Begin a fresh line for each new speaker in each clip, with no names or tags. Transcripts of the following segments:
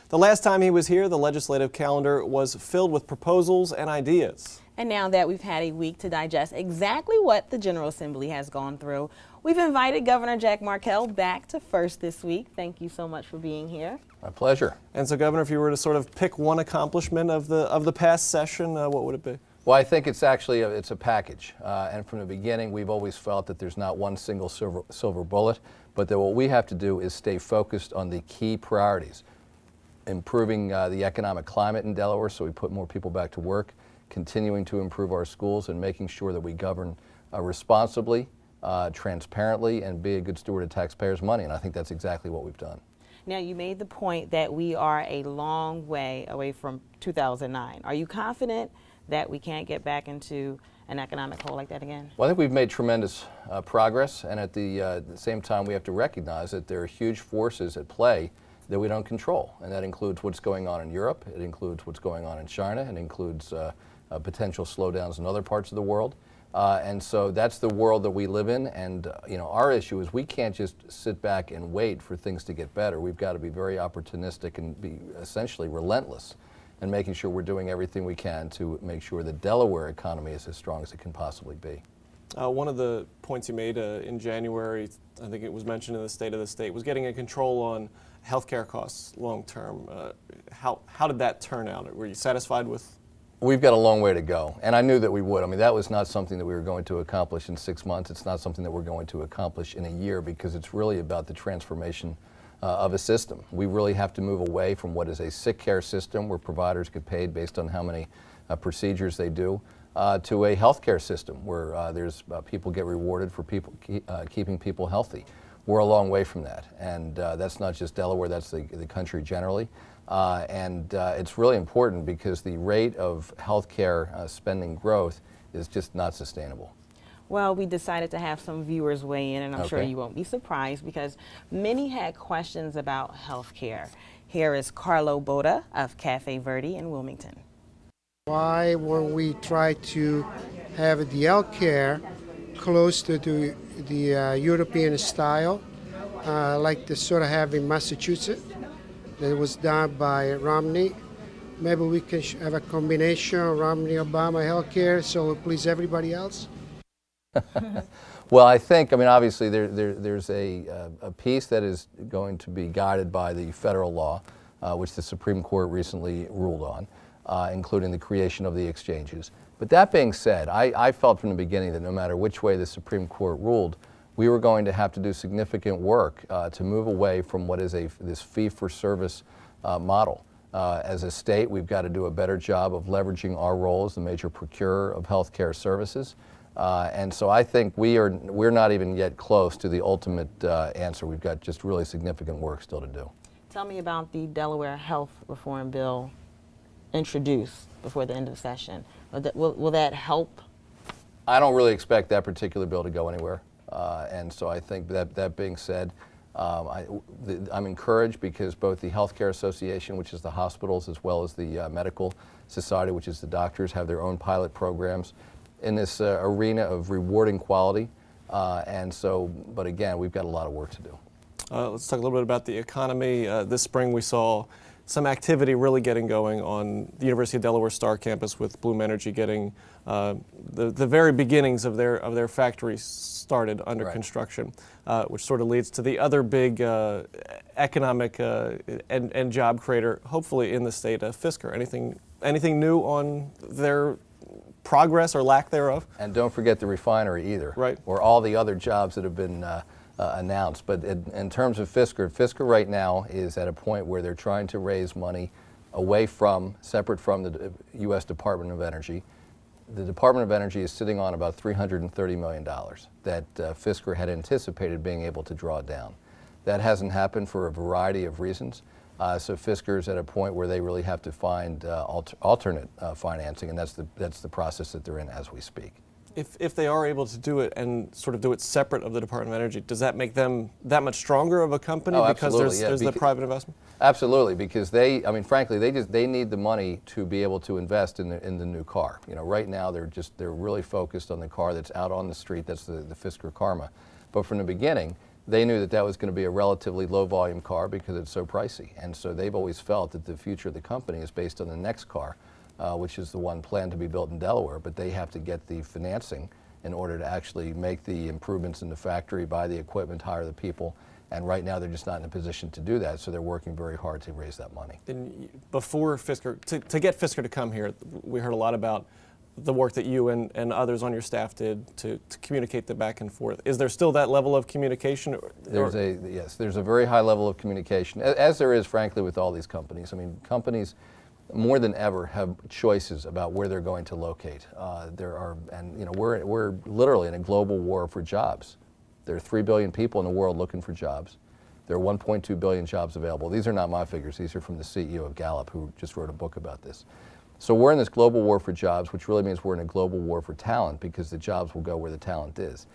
The last time he was here, the legislative calendar was filled with proposals and ideas.
And now that we've had a week to digest exactly what the General Assembly has gone through, we've invited Governor Jack Markell back to First this week. Thank you so much for being here.
My pleasure.
And so, Governor, if you were to sort of pick one accomplishment of the past session, what would it be?
Well, I think it's actually it's a package. And from the beginning, we've always felt that there's not one single silver bullet, but that what we have to do is stay focused on the key priorities. Improving the economic climate in Delaware so we put more people back to work, continuing to improve our schools, and making sure that we govern responsibly, transparently, and be a good steward of taxpayers' money. And I think that's exactly what we've done.
Now, you made the point that we are a long way away from 2009. Are you confident that we can't get back into an economic hole like that again?
Well, I think we've made tremendous progress, and at the same time, we have to recognize that there are huge forces at play that we don't control, and that includes what's going on in Europe, it includes what's going on in China, it includes potential slowdowns in other parts of the world. And so that's the world that we live in, and our issue is we can't just sit back and wait for things to get better. We've got to be very opportunistic and be essentially relentless in making sure we're doing everything we can to make sure the Delaware economy is as strong as it can possibly be.
One of the points you made in January, I think it was mentioned in the State of the State, was getting a control on healthcare costs long term. How did that turn out? Were you satisfied with?
We've got a long way to go, and I knew that we would. I mean, that was not something that we were going to accomplish in 6 months. It's not something that we're going to accomplish in a year, because it's really about the transformation of a system. We really have to move away from what is a sick care system where providers get paid based on how many procedures they do, to a healthcare system where people get rewarded for keeping people healthy. We're a long way from that, and that's not just Delaware, that's the country generally. It's really important because the rate of healthcare spending growth is just not sustainable.
Well, we decided to have some viewers weigh in, and I'm sure
Okay.
you won't be surprised because many had questions about health care. Here is Carlo Boda of Cafe Verde in Wilmington.
Why, when we try to have the health care close to the European style, like they sort of have in Massachusetts, that was done by Romney, maybe we can have a combination of Romney-Obama health care so it please everybody else?
Well, I think, obviously there's a piece that is going to be guided by the federal law, which the Supreme Court recently ruled on, including the creation of the exchanges. But that being said, I felt from the beginning that no matter which way the Supreme Court ruled, we were going to have to do significant work to move away from what is this fee-for-service model. As a state, we've got to do a better job of leveraging our role as the major procurer of healthcare services. And so I think we're not even yet close to the ultimate answer. We've got just really significant work still to do.
Tell me about the Delaware Health Reform Bill introduced before the end of the session. Will that help?
I don't really expect that particular bill to go anywhere. And so I think that being said, I'm encouraged because both the Healthcare Association, which is the hospitals, as well as the Medical Society, which is the doctors, have their own pilot programs in this arena of rewarding quality. But again, we've got a lot of work to do.
Let's talk a little bit about the economy. This spring we saw some activity really getting going on the University of Delaware Star campus with Bloom Energy getting the very beginnings of their factory started under
Right.
construction, which sort of leads to the other big economic and job creator, hopefully in the state, Fisker. Anything new on their progress or lack thereof?
And don't forget the refinery either,
Right.
or all the other jobs that have been announced. But in terms of Fisker right now is at a point where they're trying to raise money separate from the U.S. Department of Energy. The Department of Energy is sitting on about $330 million that Fisker had anticipated being able to draw down. That hasn't happened for a variety of reasons. So Fisker is at a point where they really have to find alternate financing, and that's the process that they're in as we speak.
If they are able to do it and sort of do it separate of the Department of Energy, does that make them that much stronger of a company because there's the private investment?
Absolutely, because frankly, they need the money to be able to invest in the new car. Right now they're really focused on the car that's out on the street. That's the Fisker Karma. But from the beginning, they knew that that was going to be a relatively low volume car because it's so pricey. And so they've always felt that the future of the company is based on the next car, which is the one planned to be built in Delaware, but they have to get the financing in order to actually make the improvements in the factory, buy the equipment, hire the people. And right now they're just not in a position to do that, so they're working very hard to raise that money.
And before Fisker, to get Fisker to come here, we heard a lot about the work that you and others on your staff did to communicate the back and forth. Is there still that level of communication?
Yes, there's a very high level of communication, as there is, frankly, with all these companies. I mean, companies more than ever have choices about where they're going to locate. We're literally in a global war for jobs. There are 3 billion people in the world looking for jobs. There are 1.2 billion jobs available. These are not my figures. These are from the CEO of Gallup, who just wrote a book about this. So we're in this global war for jobs, which really means we're in a global war for talent, because the jobs will go where the talent is.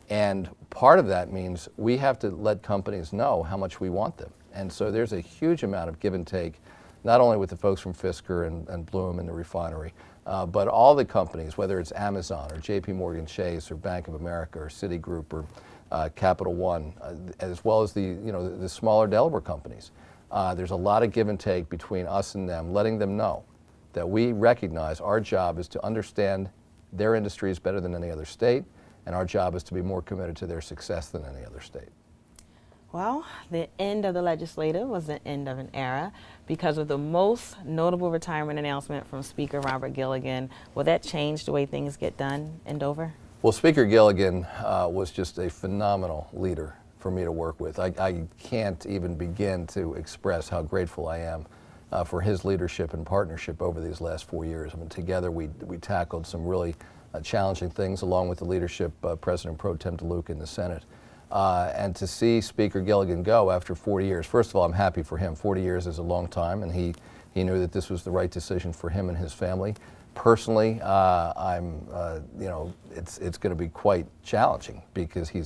And part of that means we have to let companies know how much we want them. And so there's a huge amount of give and take, not only with the folks from Fisker and Bloom and the refinery, but all the companies, whether it's Amazon or JP Morgan Chase or Bank of America or Citigroup or Capital One, as well as the smaller Delaware companies. There's a lot of give and take between us and them, letting them know that we recognize our job is to understand their industries better than any other state, and our job is to be more committed to their success than any other state.
Well, the end of the legislative was the end of an era because of the most notable retirement announcement from Speaker Robert Gilligan. Will that change the way things get done in Dover?
Well, Speaker Gilligan was just a phenomenal leader for me to work with. I can't even begin to express how grateful I am for his leadership and partnership over these last 4 years. I mean, together we tackled some really challenging things, along with the leadership of President Pro Tem DeLuca in the Senate. And to see Speaker Gilligan go after 40 years, first of all, I'm happy for him. 40 years is a long time, and he knew that this was the right decision for him and his family. Personally, it's going to be quite challenging because he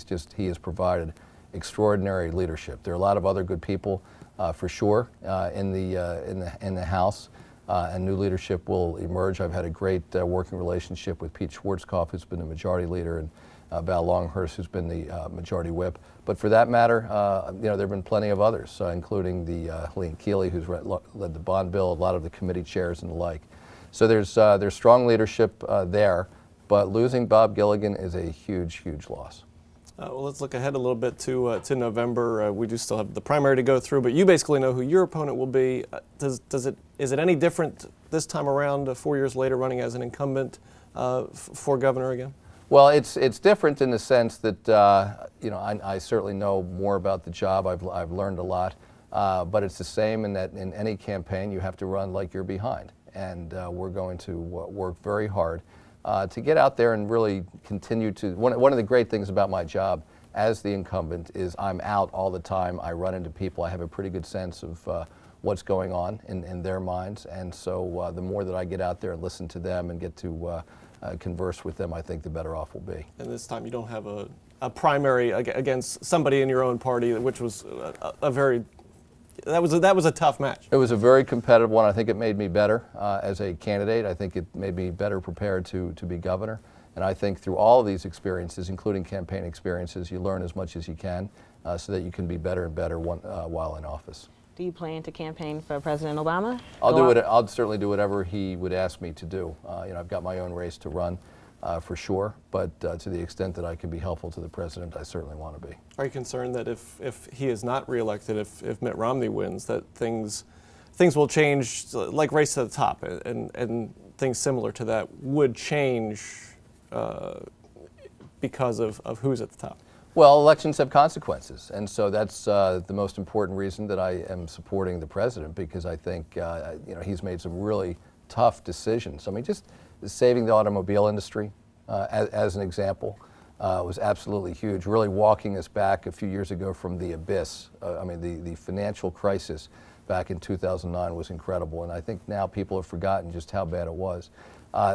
has provided extraordinary leadership. There are a lot of other good people, for sure, in the House, and new leadership will emerge. I've had a great working relationship with Pete Schwarzkopf, who's been the majority leader, and Val Longhurst, who's been the majority whip. But for that matter, there have been plenty of others, including the Helene Keeley, who's led the bond bill, a lot of the committee chairs and the like. So there's strong leadership there, but losing Bob Gilligan is a huge, huge loss.
Well, let's look ahead a little bit to November. We do still have the primary to go through, but you basically know who your opponent will be. Is it any different this time around, 4 years later, running as an incumbent for governor again?
Well, it's different in the sense that I certainly know more about the job. I've learned a lot, but it's the same in that in any campaign you have to run like you're behind, and we're going to work very hard to get out there and really continue to. One of the great things about my job as the incumbent is I'm out all the time. I run into people. I have a pretty good sense of what's going on in their minds, and so the more that I get out there and listen to them and get to converse with them, I think the better off we'll be.
And this time you don't have a primary against somebody in your own party, which was that was a tough match.
It was a very competitive one. I think it made me better as a candidate. I think it made me better prepared to be governor. And I think through all of these experiences, including campaign experiences, you learn as much as you can so that you can be better and better while in office.
Do you plan to campaign for President Obama?
I'll certainly do whatever he would ask me to do. I've got my own race to run for sure, but to the extent that I can be helpful to the president, I certainly want to be.
Are you concerned that if he is not reelected, if Mitt Romney wins, that things will change, like race to the top, and things similar to that would change because of who's at the top?
Well, elections have consequences, and so that's the most important reason that I am supporting the president, because I think he's made some really tough decisions. I mean, just saving the automobile industry, as an example, was absolutely huge. Really walking us back a few years ago from the abyss. The financial crisis back in 2009 was incredible, and I think now people have forgotten just how bad it was.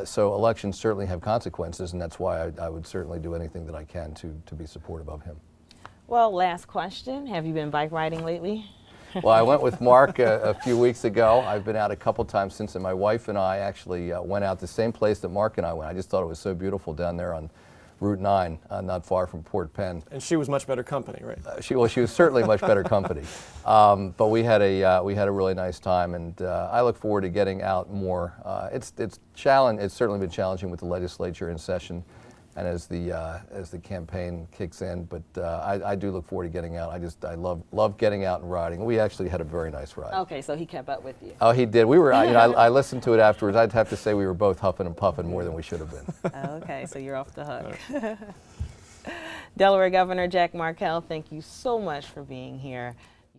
So elections certainly have consequences, and that's why I would certainly do anything that I can to be supportive of him.
Well, last question. Have you been bike riding lately?
Well, I went with Mark a few weeks ago. I've been out a couple times since, and my wife and I actually went out the same place that Mark and I went. I just thought it was so beautiful down there on Route 9, not far from Port Penn.
And she was much better company, right?
She was certainly much better company, but we had a really nice time, and I look forward to getting out more. It's certainly been challenging with the legislature in session, and as the campaign kicks in. But I do look forward to getting out. I love getting out and riding. We actually had a very nice ride.
Okay, so he kept up with you.
Oh, he did. We were. I listened to it afterwards. I'd have to say we were both huffing and puffing more than we should have been.
Okay, so you're off the hook. Delaware Governor Jack Markell, thank you so much for being here.